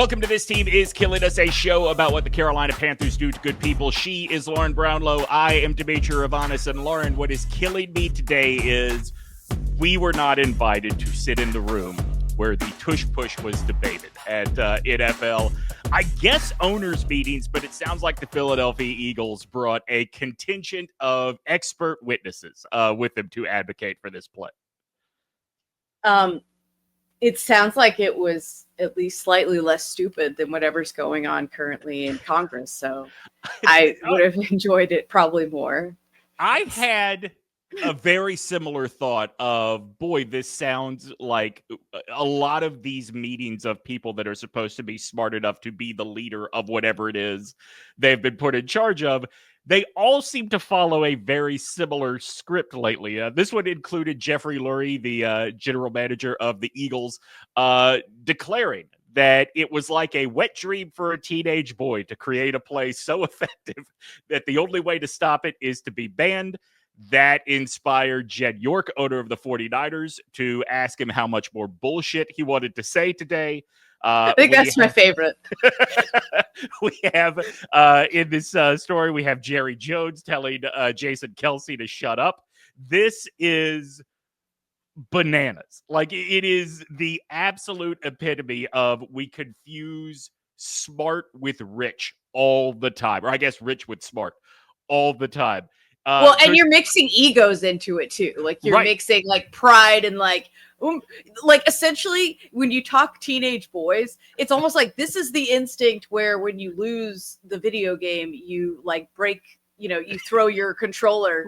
Welcome to This Team is Killing Us, a show about what the Carolina Panthers do to good people. She is Lauren Brownlow. I am Demetri and Lauren, what is killing me today is we were not invited to sit in the room where the tush push was debated at NFL. I guess owners' meetings, but it sounds like the Philadelphia Eagles brought a contingent of expert witnesses with them to advocate for this play. It sounds like it was at least slightly less stupid than whatever's going on currently in Congress. So I would have enjoyed it probably more. I had a very similar thought of, boy, this sounds like a lot of these meetings of people that are supposed to be smart enough to be the leader of whatever it is they've been put in charge of. They all seem to follow a very similar script lately. This one included Jeffrey Lurie, the general manager of the Eagles, declaring that it was like a wet dream for a teenage boy to create a play so effective that the only way to stop it is to be banned. That inspired Jed York, owner of the 49ers, to ask him how much more bullshit he wanted to say today. I think that's my favorite. We have in this story, we have Jerry Jones telling Jason Kelce to shut up. This is bananas. Like, it is the absolute epitome of we confuse smart with rich all the time. Or I guess rich with smart all the time. And you're mixing egos into it too. Like you're mixing like pride and like essentially when you talk teenage boys, it's almost like this is the instinct where when you lose the video game, you like break, you throw your controller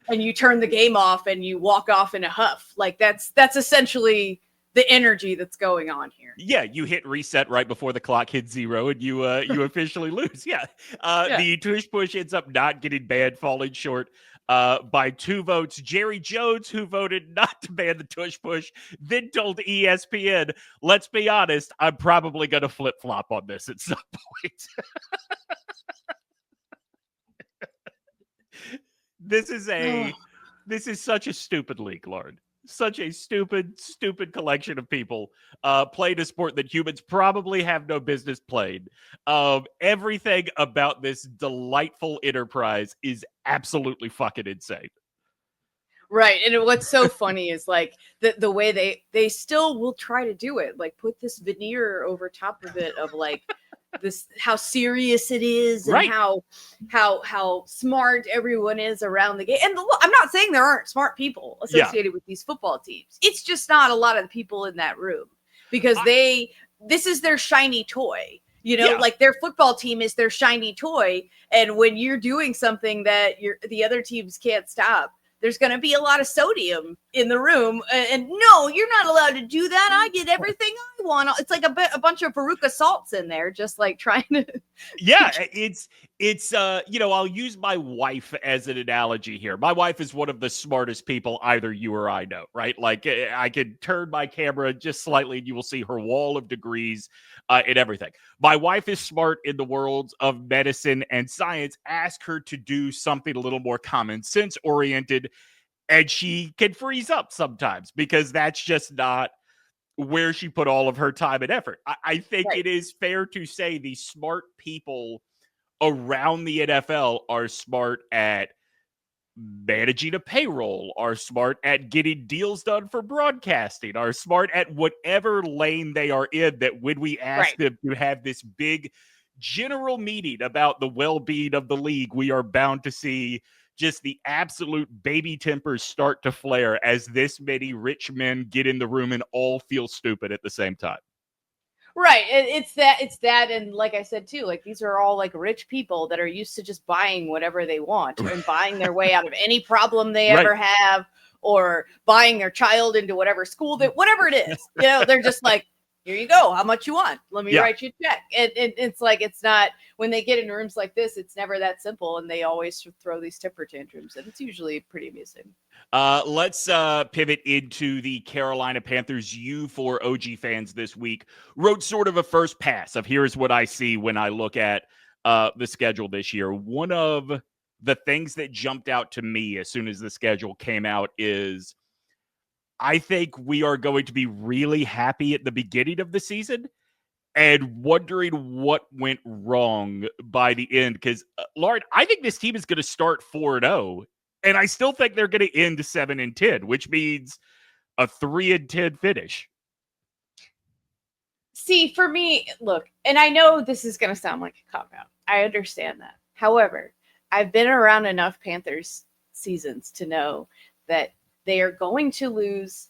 and you turn the game off and you walk off in a huff. Like that's essentially the energy that's going on here. Yeah, you hit reset right before the clock hits zero and you officially lose. The tush push ends up not getting banned, falling short by 2 votes. Jerry Jones, who voted not to ban the tush push, then told ESPN, let's be honest, I'm probably going to flip-flop on this at some point. This is such a stupid league, Lauren. Such a stupid collection of people played a sport that humans probably have no business playing. Everything about this delightful enterprise is absolutely fucking insane. Right. And what's so funny is like the way they still will try to do it, like put this veneer over top of it of like this, how serious it is and how smart everyone is around the game. And I'm not saying there aren't smart people associated with these football teams. It's just not a lot of the people in that room because this is their shiny toy. Like their football team is their shiny toy. And when you're doing something that the other teams can't stop, there's going to be a lot of sodium in the room. And no, you're not allowed to do that. I get everything I want. It's like a bunch of Veruca Salts in there, just like trying to. Yeah, it's I'll use my wife as an analogy here. My wife is one of the smartest people either you or I know, right? Like I could turn my camera just slightly and you will see her wall of degrees and everything. My wife is smart in the worlds of medicine and science. Ask her to do something a little more common sense oriented, and she can freeze up sometimes because that's just not where she put all of her time and effort. I think it is fair to say the smart people around the NFL are smart at managing a payroll, are smart at getting deals done for broadcasting, are smart at whatever lane they are in, that when we ask them to have this big general meeting about the well-being of the league, we are bound to see just the absolute baby tempers start to flare as this many rich men get in the room and all feel stupid at the same time. Right. It's that. And like I said, too, like these are all like rich people that are used to just buying whatever they want and buying their way out of any problem they ever have, or buying their child into whatever school whatever it is, they're just like, here you go. How much you want? Let me write you a check. And it's like, it's not, when they get in rooms like this, it's never that simple. And they always throw these temper tantrums. And it's usually pretty amusing. Let's pivot into the Carolina Panthers. You, for OG fans this week, wrote sort of a first pass of here's what I see when I look at the schedule this year. One of the things that jumped out to me as soon as the schedule came out is I think we are going to be really happy at the beginning of the season. and wondering what went wrong by the end. Because, Lauren, I think this team is going to start 4-0, and I still think they're going to end 7-10, which means a 3-10 finish. See, for me, look, and I know this is going to sound like a cop-out. I understand that. However, I've been around enough Panthers seasons to know that they are going to lose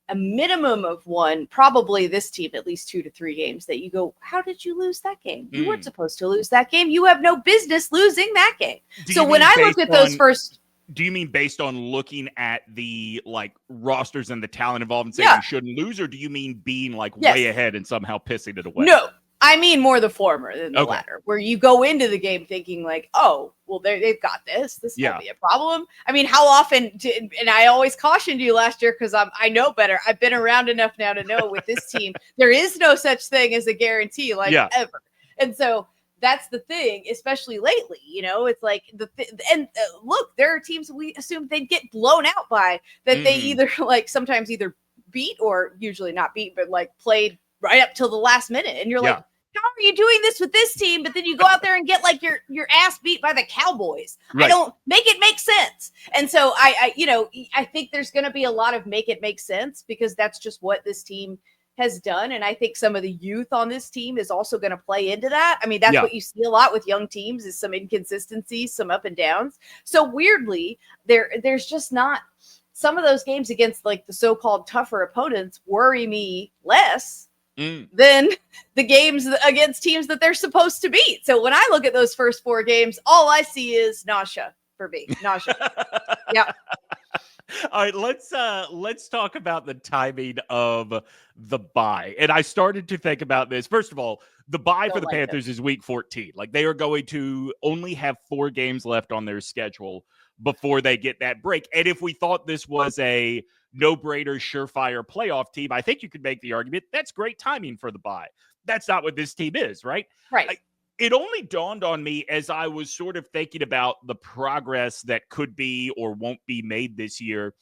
a minimum of one, probably this team, at least 2 to 3 games that you go, how did you lose that game? You weren't supposed to lose that game. You have no business losing that game. So when I looked at those first... Do you mean based on looking at the rosters and the talent involved and saying you shouldn't lose, or do you mean being way ahead and somehow pissing it away? No, I mean more the former than the latter, where you go into the game thinking oh, well, they've got this. This won't be a problem. I mean, how often and I always cautioned you last year because I know better. I've been around enough now to know with this team, there is no such thing as a guarantee ever. And so that's the thing, especially lately, it's like look, there are teams we assume they'd get blown out by that they either sometimes either beat or usually not beat, but played right up till the last minute. And you're like, how are you doing this with this team? But then you go out there and get your ass beat by the Cowboys. Right. I don't make it make sense. And so I think there's going to be a lot of make it make sense because that's just what this team has done. And I think some of the youth on this team is also going to play into that. I mean, that's what you see a lot with young teams is some inconsistencies, some up and downs. So weirdly, there's just not some of those games against the so-called tougher opponents worry me less than the games against teams that they're supposed to beat. So when I look at those first 4 games, all I see is nausea for me. Nausea. Yeah. All right, let's talk about the timing of the bye. And I started to think about this. First of all, the bye for the Panthers is week 14. They are going to only have 4 games left on their schedule before they get that break. And if we thought this was a no-brainer, surefire playoff team, I think you could make the argument that's great timing for the bye. That's not what this team is, right? Right. It only dawned on me as I was sort of thinking about the progress that could be or won't be made this year.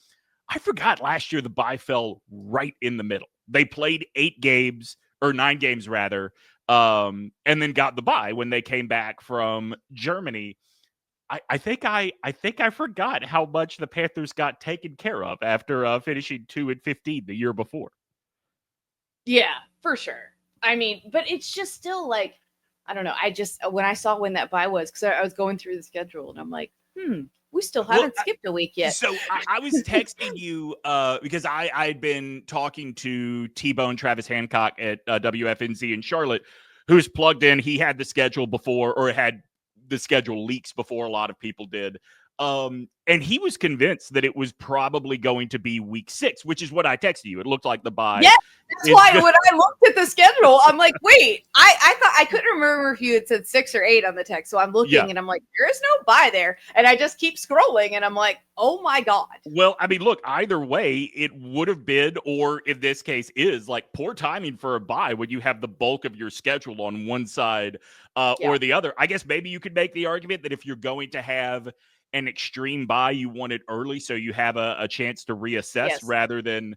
I forgot last year the bye fell right in the middle. They played 8 games, or 9 games rather, and then got the bye when they came back from Germany. I think I forgot how much the Panthers got taken care of after finishing 2-15 the year before. Yeah, for sure. I mean, but it's just still I don't know. When that bye was, because I was going through the schedule and I'm like, we still haven't skipped a week yet. So I was texting you because I'd been talking to T-Bone Travis Hancock at WFNZ in Charlotte, who's plugged in. He had the schedule before, or had the schedule leaks before a lot of people did. And he was convinced that it was probably going to be week 6, which is what I texted you. It looked like the bye. Yeah, that's why when I looked at the schedule, I'm like, wait, I thought I couldn't remember if you had said 6 or 8 on the text. So I'm looking and I'm like, there is no bye there. And I just keep scrolling and I'm like, oh my God. Well, I mean, look, either way, it would have been, or in this case is poor timing for a bye when you have the bulk of your schedule on one side or the other. I guess maybe you could make the argument that if you're going to have an extreme bye, you want it early so you have a chance to reassess rather than,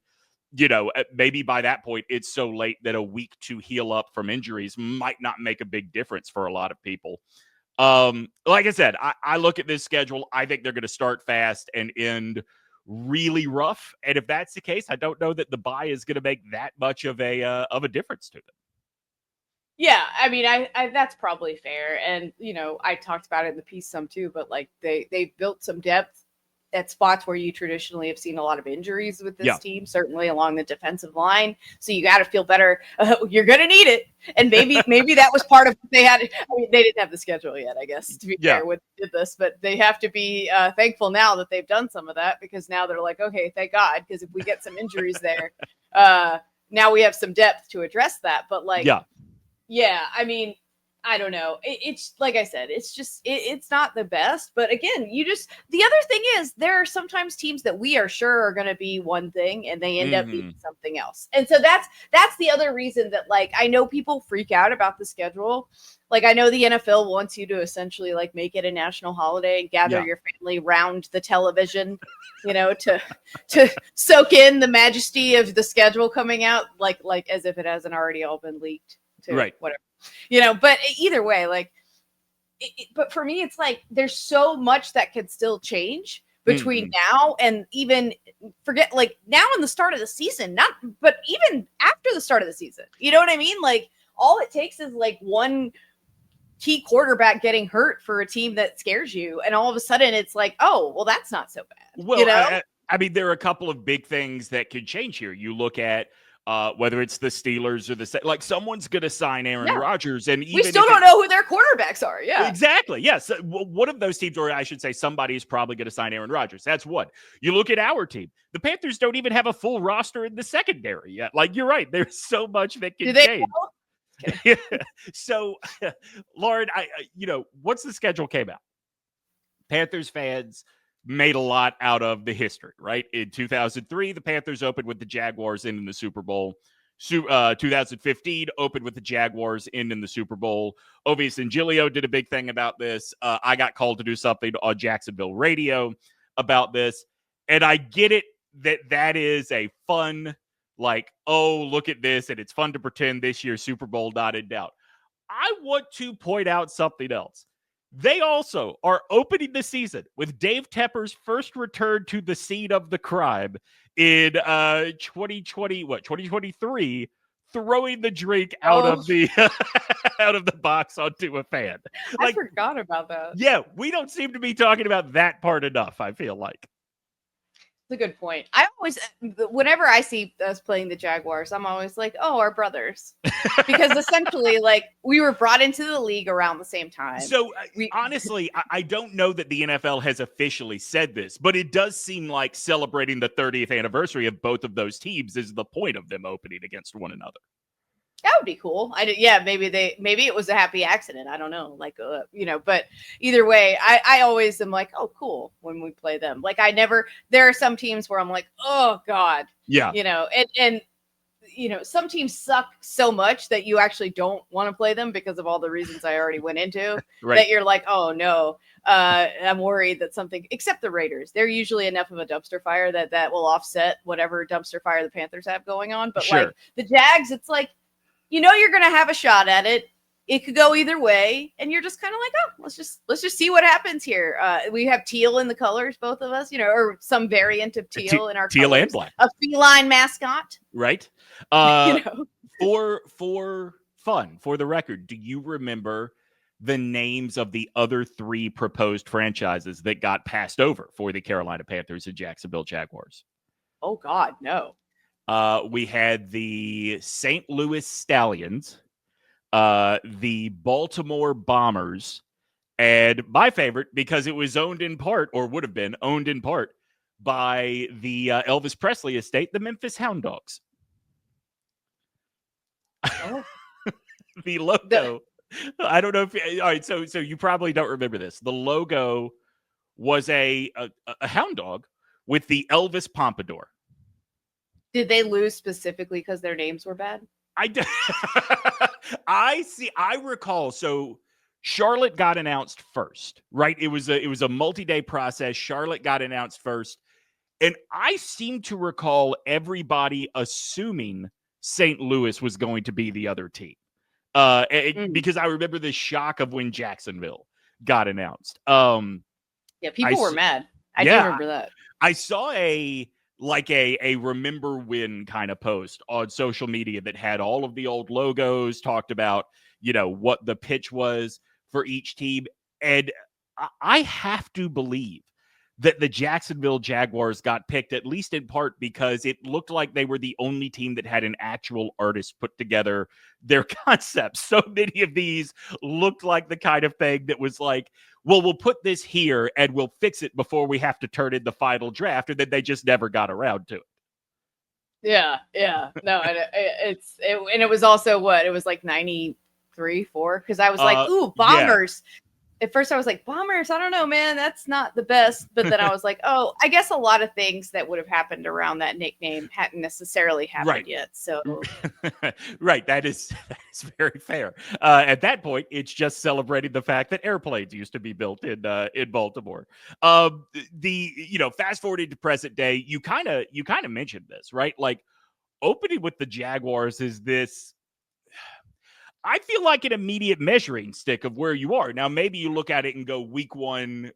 maybe by that point it's so late that a week to heal up from injuries might not make a big difference for a lot of people. Like I said, I look at this schedule. I think they're going to start fast and end really rough. And if that's the case, I don't know that the bye is going to make that much of a difference to them. Yeah, I mean, I that's probably fair. And, I talked about it in the piece some too, but they built some depth at spots where you traditionally have seen a lot of injuries with this team, certainly along the defensive line. So you got to feel better. You're going to need it. And maybe that was part of what they had. I mean, they didn't have the schedule yet, I guess, to be fair, when they did this. But they have to be thankful now that they've done some of that, because now they're like, okay, thank God, because if we get some injuries there, now we have some depth to address that. But yeah, I mean, I don't know. It's like I said, it's just, it's not the best. But again, the other thing is there are sometimes teams that we are sure are going to be one thing and they end up being something else. And so that's the other reason that I know people freak out about the schedule. I know the NFL wants you to essentially make it a national holiday and gather your family round the television, to soak in the majesty of the schedule coming out, like as if it hasn't already all been leaked. to right. whatever, but either way, like, but for me, it's like, there's so much that could still change between now and even forget, like, now and the start of the season, but even after the start of the season, you know what I mean? Like, all it takes is like one key quarterback getting hurt for a team that scares you, and all of a sudden it's like, oh, well, that's not so bad. Well, I mean, there are a couple of big things that could change here. You look at whether it's the Steelers or like, someone's going to sign Aaron Rodgers, and we still don't know who their quarterbacks are. Yeah, exactly. Yes, one of those teams, or I should say, somebody is probably going to sign Aaron Rodgers. That's what you look at. Our team, the Panthers, don't even have a full roster in the secondary yet. Like, you're right. There's so much that can change. Okay. So, Lauren, once the schedule came out, Panthers fans made a lot out of the history, right? In 2003, the Panthers opened with the Jaguars in the Super Bowl. 2015 opened with the Jaguars in the Super Bowl. Ovius and Giglio did a big thing about this. I got called to do something on Jacksonville radio about this. And I get it that is a fun, like, oh, look at this, and it's fun to pretend this year's Super Bowl not in doubt. I want to point out something else. They also are opening the season with Dave Tepper's first return to the scene of the crime in 2023, throwing the drink out of the out of the box onto a fan. Like, I forgot about that. Yeah, we don't seem to be talking about that part enough, I feel like. A good point. I always, whenever I see us playing the Jaguars, I'm always like, oh, our brothers, because essentially, like, we were brought into the league around the same time. So honestly, I don't know that the NFL has officially said this, but it does seem like celebrating the 30th anniversary of both of those teams is the point of them opening against one another. That would be cool. Maybe it was a happy accident. I don't know. Like, but either way, I always am like, oh, cool when we play them. Like, there are some teams where I'm like, oh God, yeah, and some teams suck so much that you actually don't want to play them because of all the reasons I already went into. Right. That you're like, oh no, I'm worried that something. Except the Raiders, they're usually enough of a dumpster fire that will offset whatever dumpster fire the Panthers have going on. But like the Jags, it's like, you're going to have a shot at it. It could go either way. And you're just kind of like, oh, let's just see what happens here. We have teal in the colors, both of us, or some variant of teal in our teal colors. And black. A feline mascot. Right. For fun, for the record, do you remember the names of the other three proposed franchises that got passed over for the Carolina Panthers and Jacksonville Jaguars? Oh God, no. We had the St. Louis Stallions, the Baltimore Bombers, and my favorite, because it was owned in part, or would have been owned in part, by the Elvis Presley estate, the Memphis Hound Dogs. Oh. The logo. I don't know if all right. So you probably don't remember this. The logo was a hound dog with the Elvis pompadour. Did they lose specifically because their names were bad? I recall. So Charlotte got announced first, right? It was a multi-day process. Charlotte got announced first, and I seem to recall everybody assuming St. Louis was going to be the other team, because I remember the shock of when Jacksonville got announced. Yeah, people were mad. I do remember that. I saw a remember when kind of post on social media that had all of the old logos, talked about, what the pitch was for each team. And I have to believe that the Jacksonville Jaguars got picked, at least in part because it looked like they were the only team that had an actual artist put together their concepts. So many of these looked like the kind of thing that was like, well, we'll put this here and we'll fix it before we have to turn in the final draft. And then they just never got around to it. Yeah. No, it was also what? It was like 93, 4. Because I was like, ooh, Bombers. Yeah. At first I was like, Bombers, I don't know, man, that's not the best. But then I was like, oh, I guess a lot of things that would have happened around that nickname hadn't necessarily happened yet. So right. That is very fair. At that point, it's just celebrating the fact that airplanes used to be built in Baltimore. Fast forwarding to present day, you kind of mentioned this, right? Like, opening with the Jaguars is this. I feel like an immediate measuring stick of where you are. Now, maybe you look at it and go, week one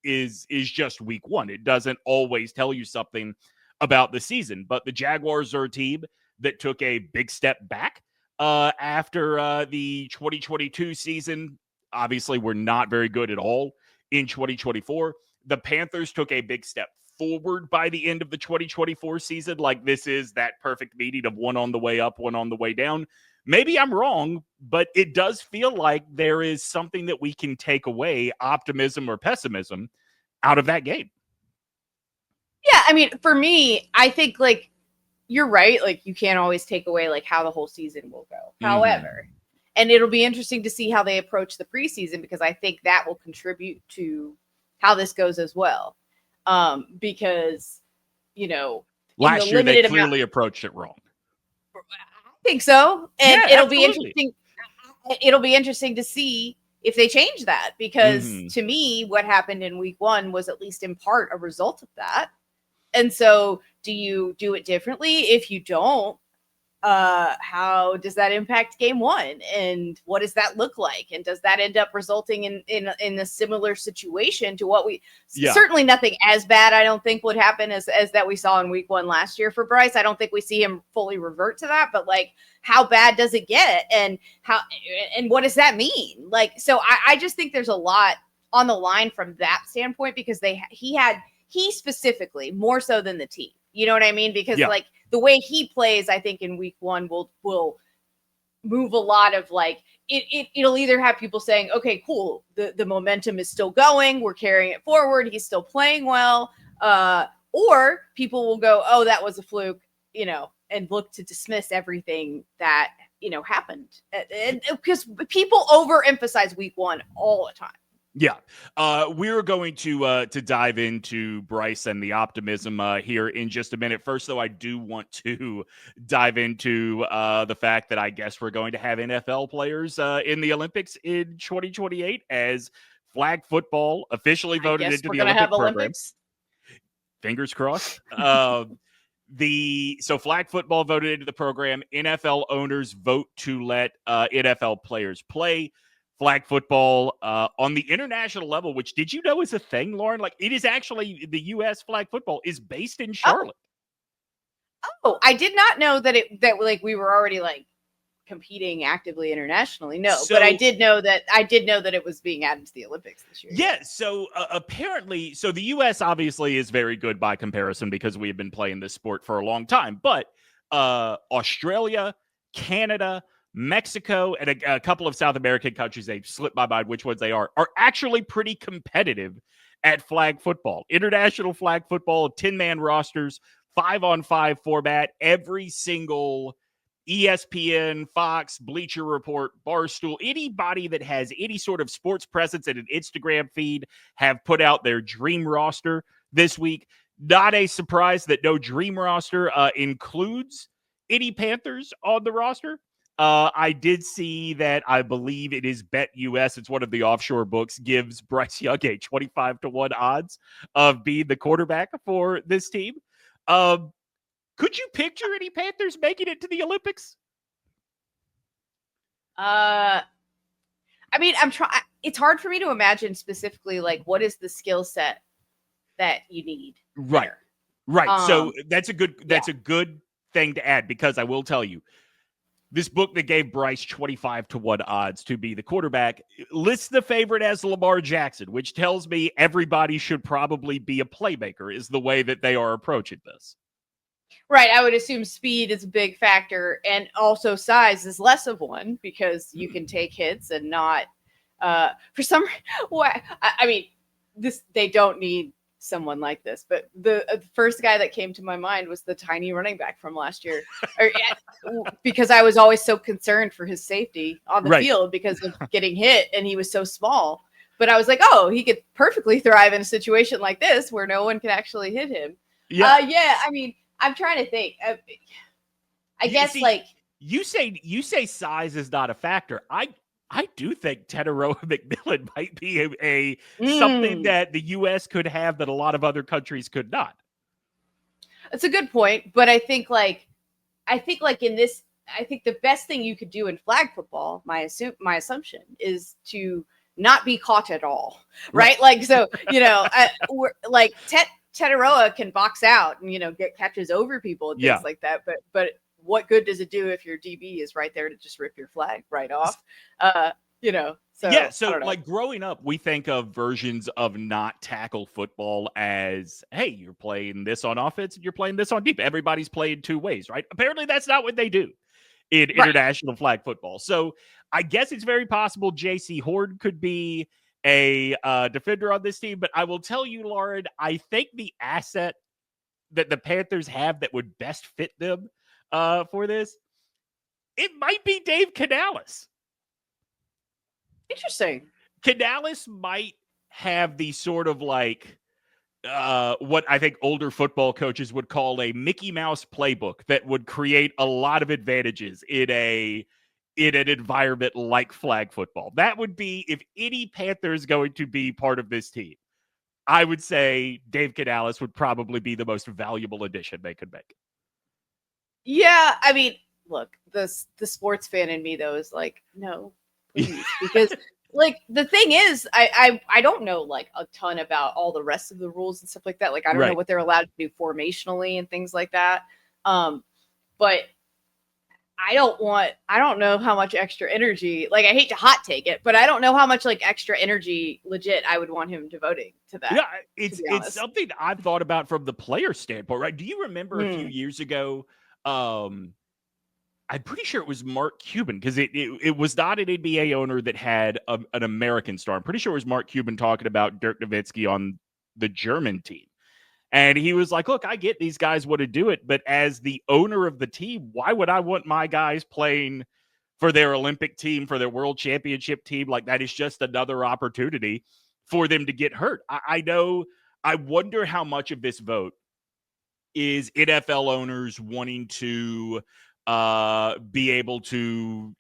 is just week one. It doesn't always tell you something about the season, but the Jaguars are a team that took a big step back after the 2022 season. Obviously, we're not very good at all in 2024. The Panthers took a big step forward by the end of the 2024 season. Like, this is that perfect meeting of one on the way up, one on the way down. Maybe I'm wrong, but it does feel like there is something that we can take away, optimism or pessimism, out of that game. Yeah, I mean, for me, I think, like, you're right. Like, you can't always take away, like, how the whole season will go. However, and it'll be interesting to see how they approach the preseason, because I think that will contribute to how this goes as well. Because, last year they clearly approached it wrong. I think so. And yeah, it'll be interesting. It'll be interesting to see if they change that, because to me, what happened in week one was at least in part a result of that. And so do you do it differently? If you don't, how does that impact game one? And what does that look like? And does that end up resulting in a similar situation to what certainly nothing as bad, I don't think, would happen as that we saw in week one last year for Bryce. I don't think we see him fully revert to that, but like, how bad does it get? And what does that mean? Like, so I just think there's a lot on the line from that standpoint, because he specifically, more so than the team. You know what I mean? Because like, the way he plays, I think in week one will move a lot of like, it'll either have people saying, okay, cool, the momentum is still going, we're carrying it forward, he's still playing well, or people will go, oh, that was a fluke, and look to dismiss everything that happened, and because people overemphasize week one all the time. Yeah, we're going to dive into Bryce and the optimism here in just a minute. First, though, I do want to dive into the fact that I guess we're going to have NFL players in the Olympics in 2028, as flag football officially voted into the Olympic program. Olympics. Fingers crossed. So flag football voted into the program. NFL owners vote to let NFL players play flag football on the international level, which, did you know, is a thing, Lauren? Like, it is actually, the U.S. flag football is based in Charlotte. Oh, I did not know that we were already like competing actively internationally. No, but I did know that it was being added to the Olympics this year. Yeah. So apparently, the U.S. obviously is very good by comparison, because we have been playing this sport for a long time, but Australia, Canada, Mexico, and a couple of South American countries, they've slipped my mind which ones they are actually pretty competitive at flag football. International flag football, 10-man rosters, 5-on-5 format. Every single ESPN, Fox, Bleacher Report, Barstool, anybody that has any sort of sports presence and an Instagram feed have put out their dream roster this week. Not a surprise that no dream roster includes any Panthers on the roster. I did see that, I believe it is BetUS, it's one of the offshore books, gives Bryce Young a 25-1 odds of being the quarterback for this team. Could you picture any Panthers making it to the Olympics? I mean, it's hard for me to imagine specifically, like, what is the skill set that you need? Right. There? Right. So that's a good thing to add, because I will tell you, this book that gave Bryce 25-1 odds to be the quarterback lists the favorite as Lamar Jackson, which tells me everybody should probably be a playmaker, is the way that they are approaching this. Right. I would assume speed is a big factor, and also size is less of one, because you can take hits and not for some. I mean, they don't need someone like this, but the first guy that came to my mind was the tiny running back from last year, because I was always so concerned for his safety on the field because of getting hit, and he was so small. But I was like, oh, he could perfectly thrive in a situation like this where no one can actually hit him. Yeah. I mean, I'm trying to think. I guess, like, you say size is not a factor. I do think Teteroa McMillan might be a something that the U.S. could have that a lot of other countries could not. That's a good point, but I think like in this, I think the best thing you could do in flag football, my assumption is to not be caught at all, right? Like, so, we're like Tetaroa can box out and, get catches over people and things like that. But what good does it do if your DB is right there to just rip your flag right off? So like growing up, we think of versions of not tackle football as, hey, you're playing this on offense and you're playing this on defense. Everybody's playing two ways, right? Apparently that's not what they do in international flag football. So I guess it's very possible JC Horn could be a defender on this team. But I will tell you, Lauren, I think the asset that the Panthers have that would best fit them for this, it might be Dave Canales. Interesting. Canales might have the sort of like what I think older football coaches would call a Mickey Mouse playbook that would create a lot of advantages in an environment like flag football. That would be, if any Panther is going to be part of this team, I would say Dave Canales would probably be the most valuable addition they could make. Yeah, I mean, look, the sports fan in me though is like, no, please, because like the thing is, I don't know like a ton about all the rest of the rules and stuff like that. Like I don't know what they're allowed to do formationally and things like that. But I don't know how much extra energy, like I hate to hot take it, but I don't know how much like extra energy legit I would want him devoting to that. Yeah, it's something I've thought about from the player standpoint, right? Do you remember a few years ago, I'm pretty sure it was Mark Cuban, because it was not an NBA owner that had an American star. I'm pretty sure it was Mark Cuban talking about Dirk Nowitzki on the German team. And he was like, look, I get these guys want to do it, but as the owner of the team, why would I want my guys playing for their Olympic team, for their world championship team? Like, that is just another opportunity for them to get hurt. I know, I wonder how much of this vote is NFL owners wanting to be able to,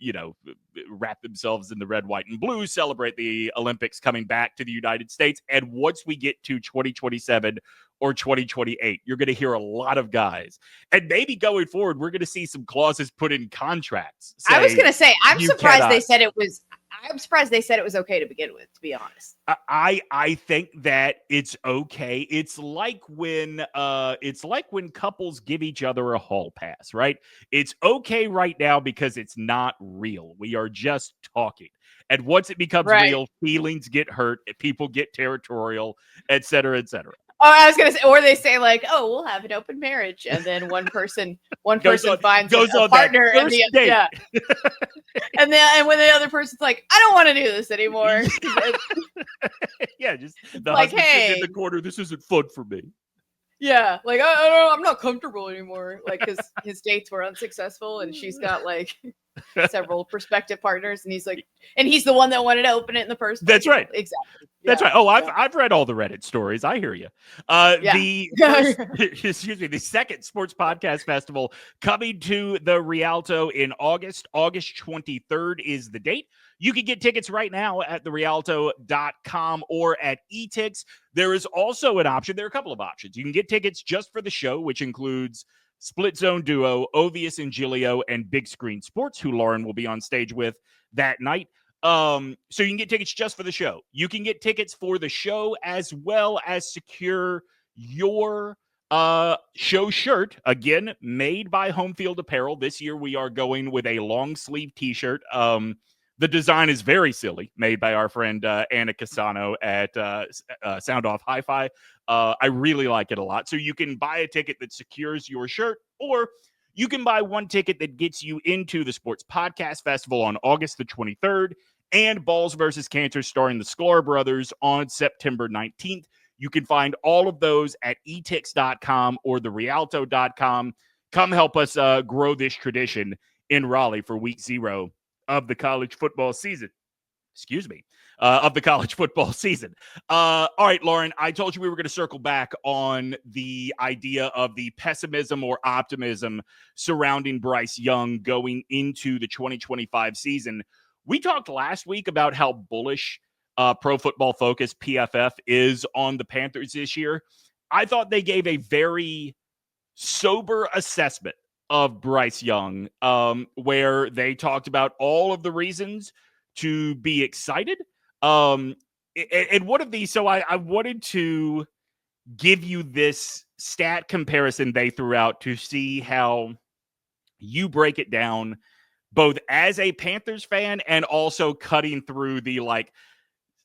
wrap themselves in the red, white, and blue, celebrate the Olympics coming back to the United States. And once we get to 2027 or 2028, you're going to hear a lot of guys. And maybe going forward, we're going to see some clauses put in contracts. I was going to say, I'm surprised they said it was okay to begin with, to be honest. I think that it's okay. It's like when couples give each other a hall pass, right? It's okay right now because it's not real. We are just talking. And once it becomes real, feelings get hurt, people get territorial, et cetera, et cetera. Oh, I was gonna say, or they say like, "Oh, we'll have an open marriage," and then one person finds a partner, and and when the other person's like, "I don't want to do this anymore," yeah, just the husband sitting in the corner. This isn't fun for me. Yeah, like I'm not comfortable anymore. Like his dates were unsuccessful, and she's got like several prospective partners, and he's like, and he's the one that wanted to open it in the first place. That's right. Exactly. That's right. Oh, I've read all the Reddit stories. I hear you. The second sports podcast festival coming to the Rialto in August. August 23rd is the date. You can get tickets right now at therialto.com or at eTix. There is also an option. There are a couple of options. You can get tickets just for the show, which includes Split Zone Duo, Ovius and Gilio, and Big Screen Sports, who Lauren will be on stage with that night. So you can get tickets just for the show. You can get tickets for the show as well as secure your show shirt, again, made by Home Field Apparel. This year we are going with a long sleeve t-shirt. The design is very silly, made by our friend Anna Casano at Sound Off Hi-Fi. I really like it a lot. So you can buy a ticket that secures your shirt, or you can buy one ticket that gets you into the Sports Podcast Festival on August the 23rd and Balls versus Cancer starring the Sklar Brothers on September 19th. You can find all of those at etix.com or therialto.com. Come help us grow this tradition in Raleigh for week 0 of the college football season. Of the college football season. All right, Lauren, I told you we were going to circle back on the idea of the pessimism or optimism surrounding Bryce Young going into the 2025 season. We talked last week about how bullish Pro Football Focus, PFF, is on the Panthers this year. I thought they gave a very sober assessment of Bryce Young, where they talked about all of the reasons to be excited. And one of these, so I wanted to give you this stat comparison they threw out to see how you break it down, both as a Panthers fan and also cutting through the like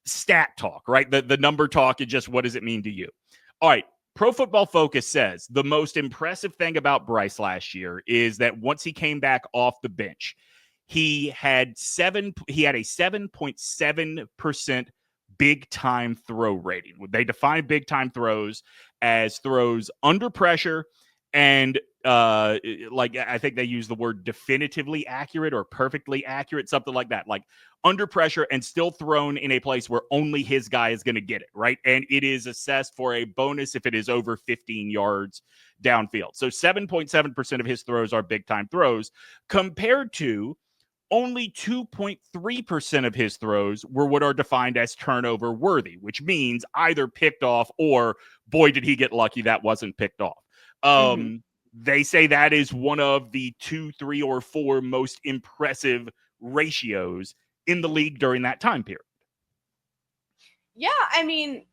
stat talk, right? The number talk and just what does it mean to you? All right. Pro Football Focus says the most impressive thing about Bryce last year is that once he came back off the bench, he had a 7.7% big time throw rating. They define big time throws as throws under pressure and like I think they use the word definitively accurate or perfectly accurate, something like that, like under pressure and still thrown in a place where only his guy is going to get it, right? And it is assessed for a bonus if it is over 15 yards downfield. So 7.7% of his throws are big time throws compared to only 2.3% of his throws were what are defined as turnover worthy, which means either picked off or boy, did he get lucky that wasn't picked off. They say that is one of the 2, 3, or 4 most impressive ratios in the league during that time period. Yeah, I mean,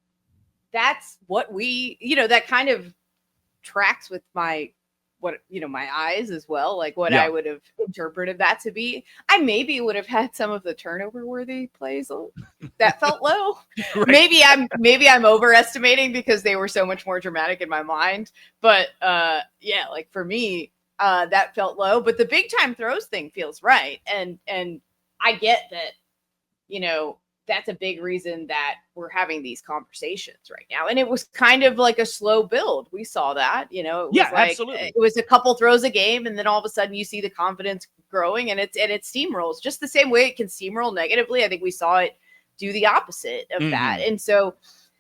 that's what we, that kind of tracks with my eyes as well, like what I would have interpreted that to be. I maybe would have had some of the turnover worthy plays that felt low. Right. Maybe I'm overestimating because they were so much more dramatic in my mind. But yeah, like for me, that felt low. But the big time throws thing feels right, and I get that. That's a big reason that we're having these conversations right now. And it was kind of like a slow build. We saw that, it was absolutely. It was a couple throws a game. And then all of a sudden you see the confidence growing and it steamrolls just the same way it can steamroll negatively. I think we saw it do the opposite of that. And so,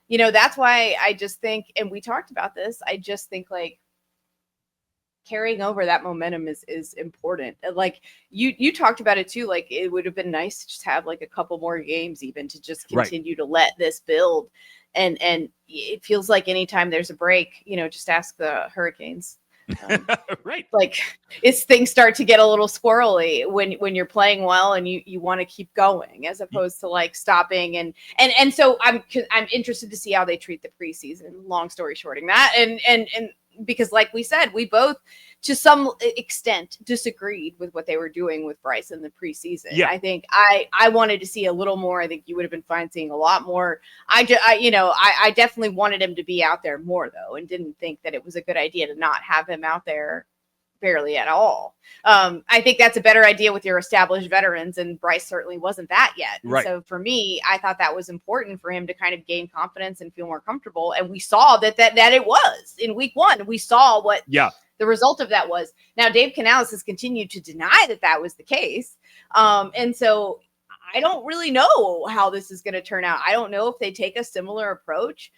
that's why I just think, and we talked about this, I just think like, carrying over that momentum is important. Like you talked about it too. Like it would have been nice to just have like a couple more games even to just continue to let this build. And it feels like anytime there's a break, just ask the Hurricanes. Right. Like things start to get a little squirrely when you're playing well and you want to keep going as opposed to like stopping. And so I'm interested to see how they treat the preseason, long story shorting that. And because like we said, we both to some extent disagreed with what they were doing with Bryce in the preseason. Yeah. I think I wanted to see a little more. I think you would have been fine seeing a lot more. I definitely wanted him to be out there more though, and didn't think that it was a good idea to not have him out there barely at all. I think that's a better idea with your established veterans, and Bryce certainly wasn't that yet. Right. So for me, I thought that was important for him to kind of gain confidence and feel more comfortable. And we saw that it was in week 1. We saw what the result of that was. Now, Dave Canales has continued to deny that was the case. And so I don't really know how this is going to turn out. I don't know if they take a similar approach.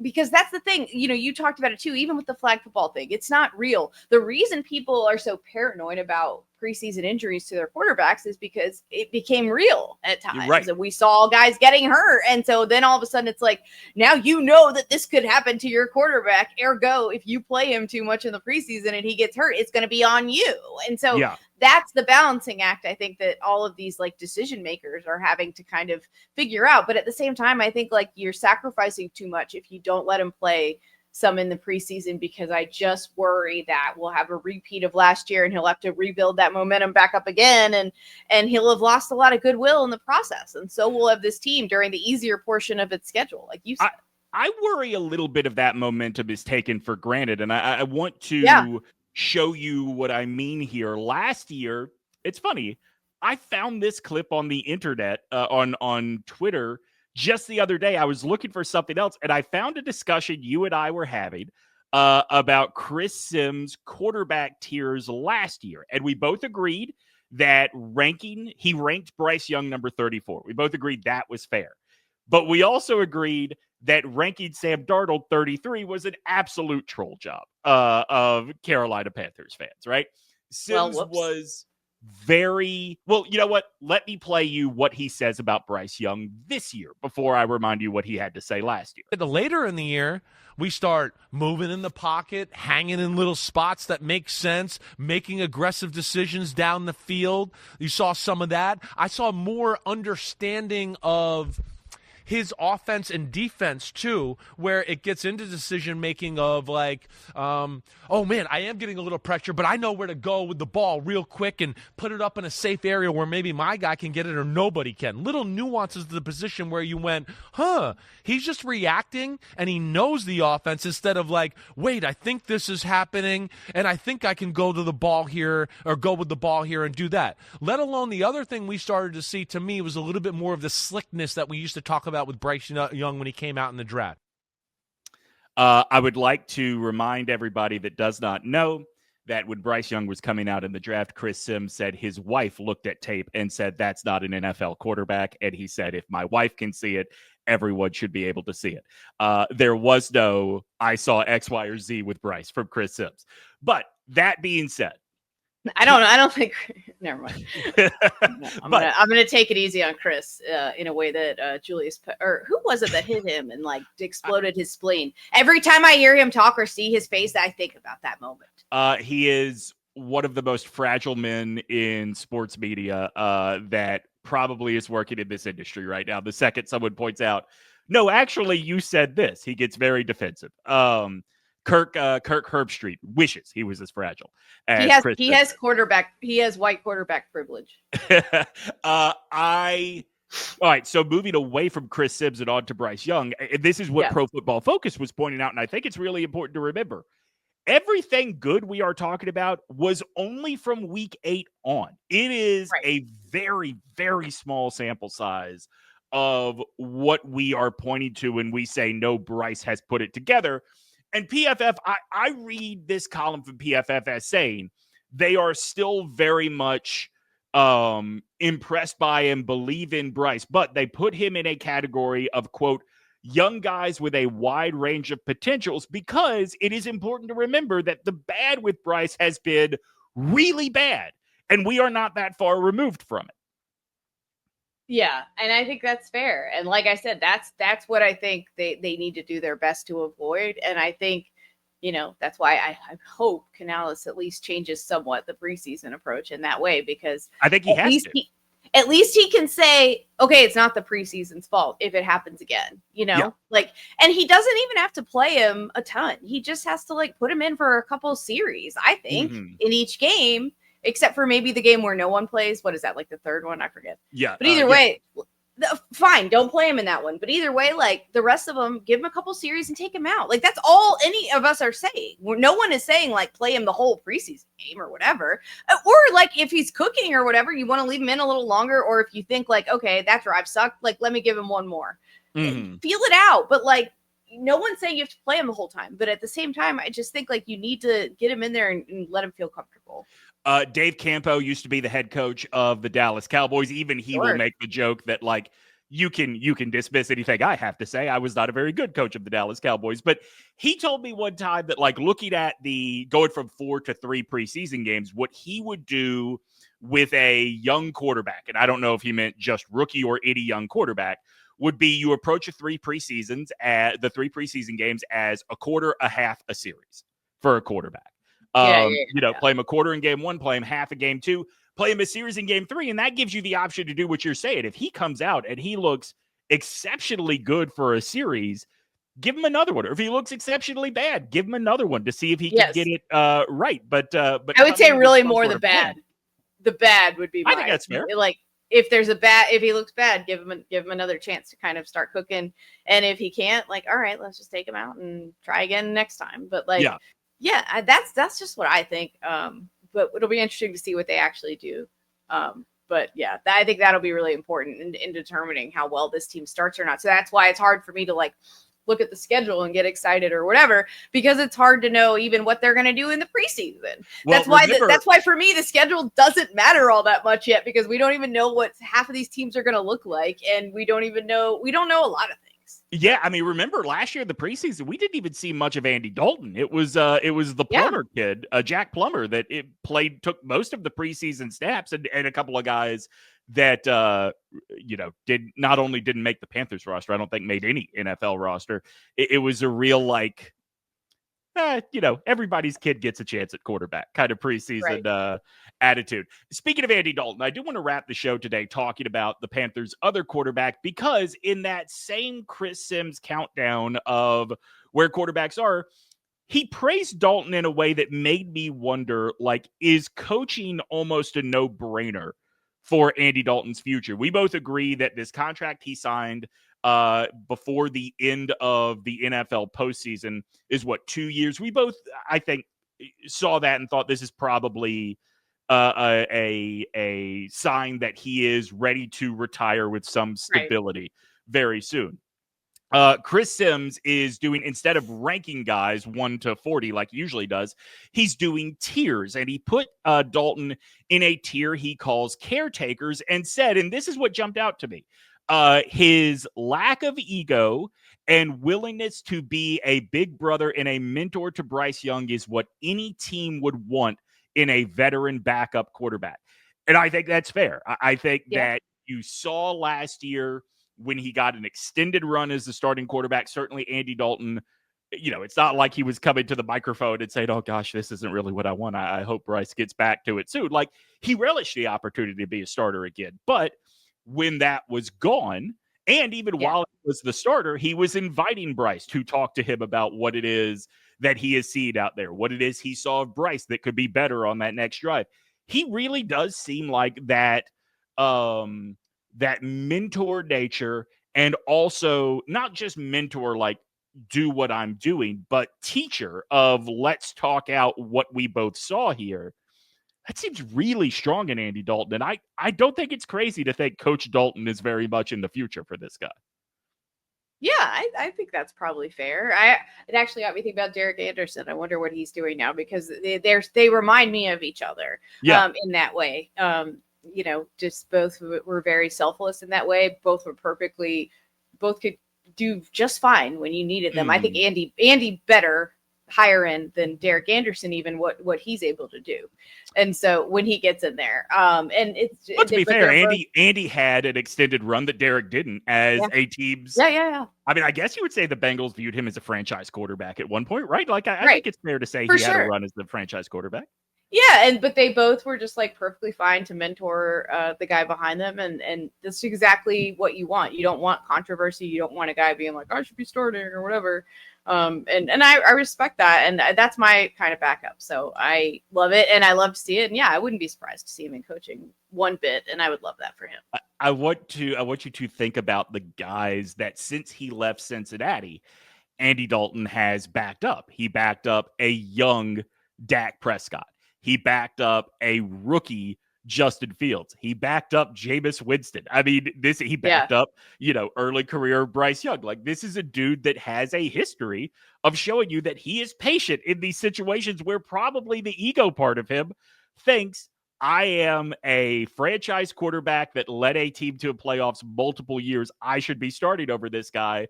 Because that's the thing, you talked about it too, even with the flag football thing, it's not real. The reason people are so paranoid about preseason injuries to their quarterbacks is because it became real at times. Right. And we saw guys getting hurt. And so then all of a sudden it's like, now that this could happen to your quarterback. Ergo, if you play him too much in the preseason and he gets hurt, it's going to be on you. And so that's the balancing act, I think, that all of these like decision makers are having to kind of figure out. But at the same time, I think like you're sacrificing too much if you don't let him play some in the preseason, because I just worry that we'll have a repeat of last year and he'll have to rebuild that momentum back up again. And he'll have lost a lot of goodwill in the process. And so we'll have this team during the easier portion of its schedule, like you said. I worry a little bit of that momentum is taken for granted. And I want to show you what I mean here. Last year, it's funny, I found this clip on the internet, on Twitter, just the other day. I was looking for something else, and I found a discussion you and I were having about Chris Sims' quarterback tiers last year. And we both agreed that he ranked Bryce Young number 34. We both agreed that was fair. But we also agreed that ranking Sam Darnold 33 was an absolute troll job of Carolina Panthers fans, right? Sims was very well. You know what? Let me play you what he says about Bryce Young this year before I remind you what he had to say last year. The later in the year, we start moving in the pocket, hanging in little spots that make sense, making aggressive decisions down the field. You saw some of that. I saw more understanding of his offense and defense too, where it gets into decision making of like, oh man, I am getting a little pressure, but I know where to go with the ball real quick and put it up in a safe area where maybe my guy can get it or nobody can. Little nuances to the position where you went, he's just reacting and he knows the offense instead of like, wait, I think this is happening and I think I can go to the ball here or go with the ball here and do that. Let alone the other thing we started to see to me was a little bit more of the slickness that we used to talk about with Bryce Young when he came out in the draft. I would like to remind everybody that does not know that when Bryce Young was coming out in the draft, Chris Sims said his wife looked at tape and said, that's not an NFL quarterback. And he said, if my wife can see it, everyone should be able to see it. There was no, I saw X, Y, or Z with Bryce from Chris Sims. But that being said, I don't think. Never mind. I'm gonna take it easy on Chris in a way that Julius or who was it that hit him and like exploded his spleen. Every time I hear him talk or see his face, I think about that moment. He is one of the most fragile men in sports media that probably is working in this industry right now. The second someone points out, no, actually, you said this, he gets very defensive. Kirk Herbstreit wishes he was as fragile as Chris. He has white quarterback privilege. All right, so moving away from Chris Sims and on to Bryce Young, this is what Pro Football Focus was pointing out, and I think it's really important to remember. Everything good we are talking about was only from week 8 on. It is a very, very small sample size of what we are pointing to when we say, no, Bryce has put it together. And PFF, I read this column from PFF as saying they are still very much impressed by and believe in Bryce, but they put him in a category of, quote, young guys with a wide range of potentials, because it is important to remember that the bad with Bryce has been really bad, and we are not that far removed from it. Yeah, and I think that's fair. And like I said, that's what I think they need to do their best to avoid. And I think, that's why I hope Canales at least changes somewhat the preseason approach in that way, because I think he has to. At least he can say, okay, it's not the preseason's fault if it happens again, and he doesn't even have to play him a ton. He just has to put him in for a couple of series, I think, in each game. Except for maybe the game where no one plays. What is that? The third one? I forget. Yeah. But either way, fine. Don't play him in that one. But either way, the rest of them, give him a couple series and take him out. That's all any of us are saying. No one is saying play him the whole preseason game or whatever. Or if he's cooking or whatever, you want to leave him in a little longer. Or if you think okay, that drive sucked. Let me give him one more. Feel it out. But no one's saying you have to play him the whole time. But at the same time, I just think you need to get him in there and let him feel comfortable. Dave Campo used to be the head coach of the Dallas Cowboys. Even he will make the joke that you can dismiss anything I have to say. I was not a very good coach of the Dallas Cowboys, but he told me one time that looking at the going from 4 to 3 preseason games, what he would do with a young quarterback, and I don't know if he meant just rookie or any young quarterback, would be you approach the 3 preseason games as a quarter, a half, a series for a quarterback. Play him a quarter in game 1, play him half in game 2, play him a series in game 3, and that gives you the option to do what you're saying. If he comes out and he looks exceptionally good for a series, give him another one. Or if he looks exceptionally bad, give him another one to see if he can get it right. But I would say really more the bad. The bad would be. I think that's fair. If he looks bad, give him another chance to kind of start cooking. And if he can't, all right, let's just take him out and try again next time. But yeah, that's just what I think. But it'll be interesting to see what they actually do. But yeah, I think that'll be really important in determining how well this team starts or not. So that's why it's hard for me to look at the schedule and get excited or whatever, because it's hard to know even what they're going to do in the preseason. Well, that's why for me, the schedule doesn't matter all that much yet, because we don't even know what half of these teams are going to look like. And we don't know a lot of things. Yeah, I mean, remember last year in the preseason, we didn't even see much of Andy Dalton. It was the Plummer kid, Jack Plummer, that took most of the preseason snaps, and a couple of guys that didn't make the Panthers roster. I don't think made any NFL roster. It was a real everybody's kid gets a chance at quarterback kind of preseason attitude. Speaking of Andy Dalton, I do want to wrap the show today talking about the Panthers' other quarterback, because in that same Chris Sims countdown of where quarterbacks are, he praised Dalton in a way that made me wonder, is coaching almost a no-brainer for Andy Dalton's future? We both agree that this contract he signed before the end of the NFL postseason is 2 years. We both, I think, saw that and thought this is probably a sign that he is ready to retire with some stability very soon. Chris Sims is doing, instead of ranking guys 1 to 40 like he usually does, he's doing tiers, and he put Dalton in a tier he calls caretakers, and said, and this is what jumped out to me, his lack of ego and willingness to be a big brother and a mentor to Bryce Young is what any team would want in a veteran backup quarterback. And I think that's fair. I think that you saw last year when he got an extended run as the starting quarterback, certainly Andy Dalton, it's not like he was coming to the microphone and saying, oh gosh, this isn't really what I want. I hope Bryce gets back to it soon. He relished the opportunity to be a starter again. But when that was gone, and even while he was the starter, he was inviting Bryce to talk to him about what it is that he has seen out there, what it is he saw of Bryce that could be better on that next drive. He really does seem like that mentor nature, and also not just mentor, do what I'm doing, but teacher of let's talk out what we both saw here. That seems really strong in Andy Dalton. And I don't think it's crazy to think Coach Dalton is very much in the future for this guy. Yeah, I think that's probably fair. It actually got me thinking about Derek Anderson. I wonder what he's doing now, because they remind me of each other in that way. Just both were very selfless in that way. Both could do just fine when you needed them. I think Andy better higher end than Derek Anderson, even what he's able to do. And so when he gets in there, and it's, let's be fair, Andy had an extended run that Derek didn't as a team's. Yeah. I mean, I guess you would say the Bengals viewed him as a franchise quarterback at one point, right? I think it's fair to say he had a run as the franchise quarterback. Yeah, but they both were just perfectly fine to mentor the guy behind them, and that's exactly what you want. You don't want controversy. You don't want a guy being like, I should be starting or whatever. And I respect that, and that's my kind of backup. So I love it, and I love to see it. And I wouldn't be surprised to see him in coaching one bit, and I would love that for him. I want you to think about the guys that since he left Cincinnati, Andy Dalton has backed up. He backed up a young Dak Prescott. He backed up a rookie Justin Fields. He backed up Jameis Winston. I mean, he backed up, early career Bryce Young. This is a dude that has a history of showing you that he is patient in these situations where probably the ego part of him thinks, I am a franchise quarterback that led a team to a playoffs multiple years. I should be starting over this guy.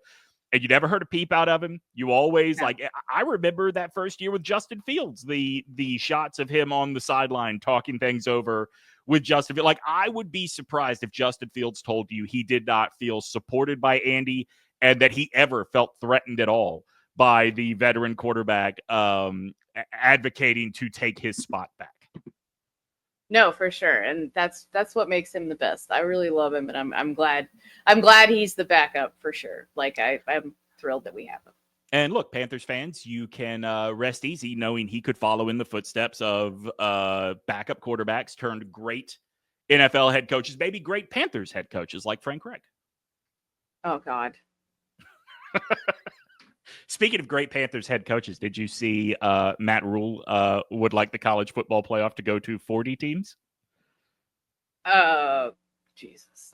And you never heard a peep out of him. You always I remember that first year with Justin Fields, the shots of him on the sideline talking things over with Justin Fields. I would be surprised if Justin Fields told you he did not feel supported by Andy, and that he ever felt threatened at all by the veteran quarterback advocating to take his spot back. No, for sure, and that's what makes him the best. I really love him, and I'm glad he's the backup for sure. I'm thrilled that we have him. And look, Panthers fans, you can rest easy knowing he could follow in the footsteps of backup quarterbacks turned great NFL head coaches, maybe great Panthers head coaches like Frank Reich. Oh God. Speaking of great Panthers head coaches, did you see Matt Rule would like the college football playoff to go to 40 teams? Jesus.